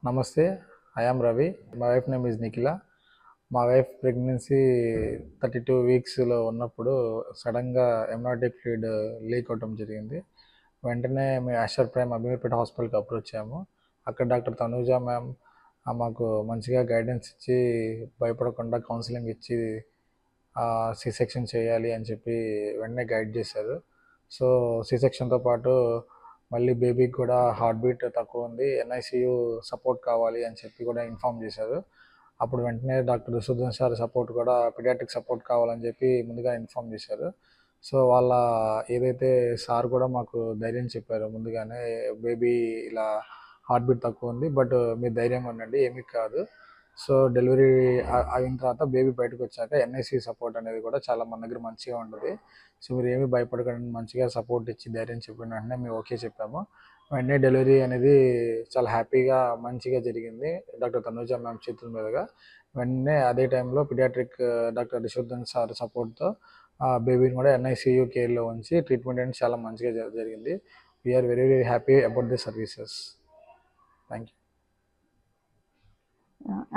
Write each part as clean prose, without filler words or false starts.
Namaste, I am Ravi. My wife name is Nikhila. మా wife pregnancy 32 వీక్స్లో ఉన్నప్పుడు సడన్గా ఎమ్నాటిక్ fluid leak అవటం జరిగింది. వెంటనే మేము ఆస్టర్ ప్రైమ్ అమీర్పేట హాస్పిటల్కి అప్రోచ్ అయ్యాము. అక్కడ డాక్టర్ తనూజ మ్యామ్ మాకు మంచిగా గైడెన్స్ ఇచ్చి భయపడకుండా కౌన్సిలింగ్ ఇచ్చి సి సెక్షన్ చేయాలి అని చెప్పి వెంటనే గైడ్ చేశారు. సో సి సెక్షన్తో పాటు మళ్ళీ బేబీకి కూడా హార్ట్ బీట్ తక్కువ ఉంది, ఎన్ఐసియు సపోర్ట్ కావాలి అని చెప్పి కూడా ఇన్ఫామ్ చేశారు. అప్పుడు వెంటనే డాక్టర్ సుదర్శన్ సార్ సపోర్ట్ కూడా పీడియాట్రిక్ సపోర్ట్ కావాలని చెప్పి ముందుగా ఇన్ఫామ్ చేశారు. సో వాళ్ళ ఏదైతే సార్ కూడా మాకు ధైర్యం చెప్పారు ముందుగానే, బేబీ ఇలా హార్ట్ బీట్ తక్కువ ఉంది, బట్ మీరు ధైర్యంగా ఉండండి, ఏమీ కాదు. సో డెలివరీ అయిన తర్వాత బేబీ బయటకు వచ్చాక ఎన్ఐసి సపోర్ట్ అనేది కూడా చాలా మన దగ్గర మంచిగా ఉంటుంది. సో మీరు ఏమీ భయపడకండి, మంచిగా సపోర్ట్ ఇచ్చి ధైర్యం చెప్పిన వెంటనే మేము ఓకే చెప్పాము. వెంటనే డెలివరీ అనేది చాలా హ్యాపీగా మంచిగా జరిగింది డాక్టర్ తనూజ మ్యామ్ చేతుల మీదుగా. వెంటనే అదే టైంలో పీడియాట్రిక్ డాక్టర్ రిషవర్ధన్ సార్ సపోర్ట్తో బేబీని కూడా ఎన్ఐసియు కేర్లో ఉంచి ట్రీట్మెంట్ అనేది చాలా మంచిగా జరిగింది. We are very very happy about the services. Thank you.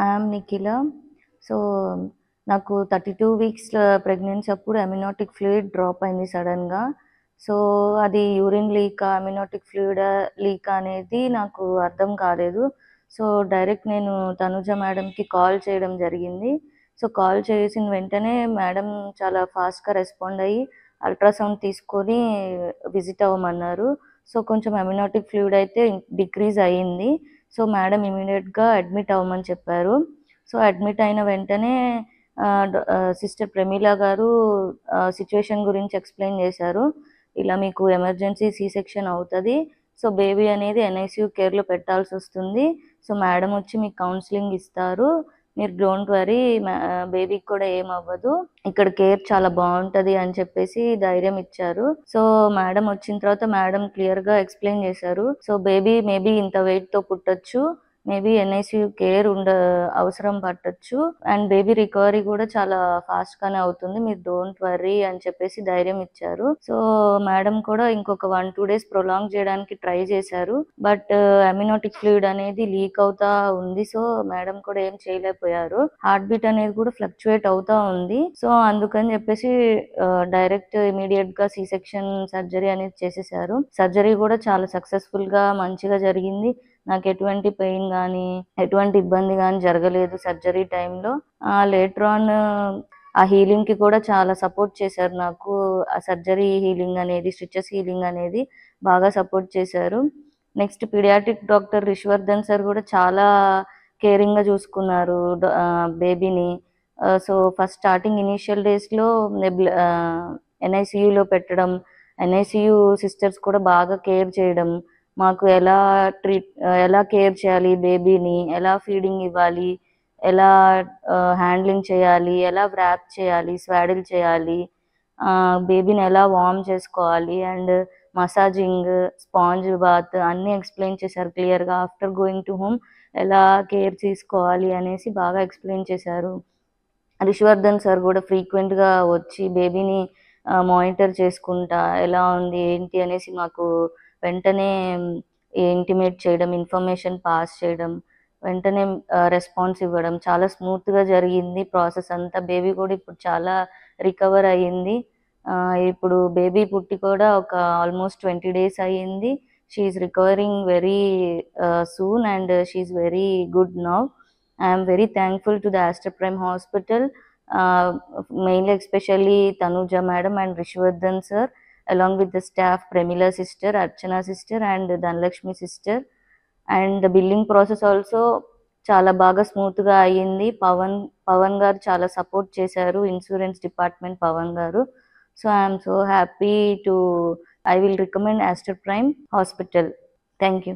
I'm Nikhila. So నాకు 32 వీక్స్ ప్రెగ్నెన్సీ అప్పుడు అమినోటిక్ ఫ్లూయిడ్ డ్రాప్ అయింది సడన్గా. సో అది urine leak, amniotic fluid leak అనేది నాకు అర్థం కాలేదు. సో డైరెక్ట్ నేను తనుజ మేడంకి కాల్ చేయడం జరిగింది. సో కాల్ చేసిన వెంటనే మేడం చాలా ఫాస్ట్గా రెస్పాండ్ అయ్యి అల్ట్రాసౌండ్ తీసుకొని విజిట్ అవ్వమన్నారు. సో కొంచెం అమినోటిక్ ఫ్లూయిడ్ అయితే డిక్రీజ్ అయ్యింది. సో మేడం ఇమీడియట్గా అడ్మిట్ అవ్వమని చెప్పారు. సో అడ్మిట్ అయిన వెంటనే సిస్టర్ ప్రమీల గారు సిచ్యువేషన్ గురించి ఎక్స్ప్లెయిన్ చేశారు. ఇలా మీకు ఎమర్జెన్సీ సి సెక్షన్ అవుతుంది, సో బేబీ అనేది ఎన్ఐసియు కేర్లో పెట్టాల్సి వస్తుంది, సో మేడం వచ్చి మీకు కౌన్సిలింగ్ ఇస్తారు, మీరు డోంట్ వరీ, బేబీకి కూడా ఏం అవ్వదు, ఇక్కడ కేర్ చాలా బాగుంటుంది అని చెప్పేసి ధైర్యం ఇచ్చారు. సో మేడం వచ్చిన తర్వాత మేడం క్లియర్గా ఎక్స్ప్లెయిన్ చేశారు. సో బేబీ మేబీ ఇంత వెయిట్తో పుట్టచ్చు, మేబీ ఎన్ఐసియు కేర్ అవసరం పట్టచ్చు, అండ్ బేబీ రికవరీ కూడా చాలా ఫాస్ట్గానే అవుతుంది, మీరు డోంట్ వర్రీ అని చెప్పేసి ధైర్యం ఇచ్చారు. సో మేడం కూడా ఇంకొక 1-2 డేస్ ప్రొలాంగ్ చేయడానికి ట్రై చేశారు, బట్ అమినోటిక్ ఫ్లూయిడ్ అనేది లీక్ అవుతా ఉంది. సో మేడం కూడా ఏం చేయలేకపోయారు. హార్ట్ బీట్ అనేది కూడా ఫ్లక్చువేట్ అవుతా ఉంది. సో అందుకని చెప్పేసి డైరెక్ట్ ఇమీడియట్ గా సి సెక్షన్ సర్జరీ అనేది చేసేసారు. సర్జరీ కూడా చాలా సక్సెస్ఫుల్ గా మంచిగా జరిగింది. నాకు ఎటువంటి పెయిన్ కానీ ఎటువంటి ఇబ్బంది కానీ జరగలేదు సర్జరీ టైంలో. లేటర్ ఆన్ ఆ హీలింగ్ కి కూడా చాలా సపోర్ట్ చేశారు నాకు. ఆ సర్జరీ హీలింగ్ అనేది, స్టిచెస్ హీలింగ్ అనేది బాగా సపోర్ట్ చేశారు. నెక్స్ట్ పీడియాట్రిక్ డాక్టర్ రిషవర్ధన్ సార్ కూడా చాలా కేరింగ్ గా చూసుకున్నారు బేబీని. సో ఫస్ట్ స్టార్టింగ్ ఇనీషియల్ డేస్లో ఎన్ఐసియులో పెట్టడం, ఎన్ఐసియు సిస్టర్స్ కూడా బాగా కేర్ చేయడం, మాకు ఎలా కేర్ చేయాలి, బేబీని ఎలా ఫీడింగ్ ఇవ్వాలి, ఎలా హ్యాండ్లింగ్ చేయాలి, ఎలా వ్రాప్ చేయాలి, స్వాడిల్ చేయాలి, బేబీని ఎలా వార్మ్ చేసుకోవాలి, అండ్ మసాజింగ్, స్పాంజ్ బాత్ అన్నీ ఎక్స్ప్లెయిన్ చేశారు క్లియర్గా. ఆఫ్టర్ గోయింగ్ టు హోమ్ ఎలా కేర్ తీసుకోవాలి అనేసి బాగా ఎక్స్ప్లెయిన్ చేశారు. రిషవర్ధన్ సార్ కూడా ఫ్రీక్వెంట్గా వచ్చి బేబీని మానిటర్ చేసుకుంటా ఎలా ఉంది ఏంటి అనేసి మాకు వెంటనే ఇంటిమేట్ చేయడం, ఇన్ఫర్మేషన్ పాస్ చేయడం, వెంటనే రెస్పాన్స్ ఇవ్వడం, చాలా స్మూత్గా జరిగింది ప్రాసెస్ అంతా. బేబీ కూడా ఇప్పుడు చాలా రికవర్ అయ్యింది. ఇప్పుడు బేబీ పుట్టి కూడా ఒక ఆల్మోస్ట్ 20 days అయ్యింది. She's recovering very soon and she's very good now. I am very thankful to the Aster Prime Hospital, mainly especially Tanuja madam and Rishwardhan sir, along with the staff, Premila sister, Archana sister and Dhanlakshmi sister. And the billing process also చాలా బాగా స్మూత్గా అయ్యింది. పవన్ గారు చాలా support చేశారు, insurance department Pawan గారు. So I'm so happy to, I will recommend Aster Prime Hospital. Thank you.